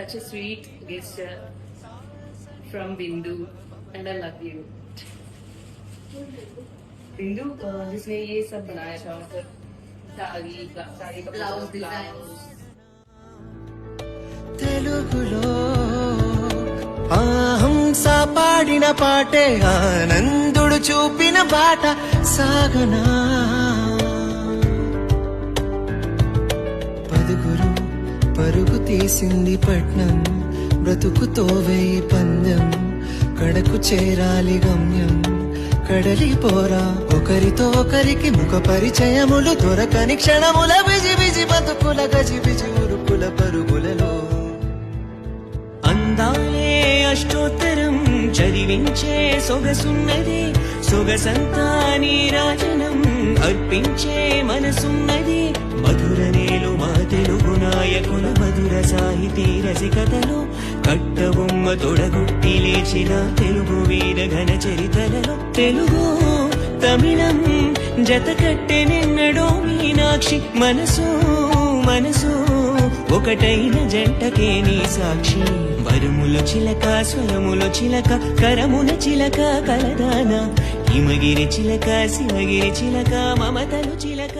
such a sweet gesture from Bindu, and I love you. Bindu, जिसने ये सब बनाया था, मतलब साड़ी का ब्लाउज डिजाइन, తెలుగులో హంస పాడిన పాటే ఆనందుడు చూపిన బాట సాగనా పదుగురు పరుగు తీసింది పట్నం బ్రతుకుతో వేయి పందెం కడకు చేరాలి గమ్యం కడలి పోరా ఒకరితో ఒకరికి ముఖ పరిచయములు దొరకని క్షణముల బిజి బిజి బతుకుల గజి బిజి ఉరుకుల పరుగులలో అందాలే అష్టోత్తరం చదివించే సొగసున్నది సొగసంతా నీరాజనం అర్పించే మనసున్నది మధుర నేలు మా తెలుగు నాయకుల మధుర సాహితీ రసికతలు కట్టబొమ్మ తొడగొట్టి లేచిన తెలుగు వీర ఘన చరితలలో తెలుగు తమిళం జత కట్టెనెన్నడో మీనాక్షి మనసు మనసు ఒకటైన జంటకే నీ సాక్షి వరముల చిలక స్వరముల చిలక కరమున చిలక కలదాన హిమగిరి చిలక శివగిరి చిలక మమతలు చిలక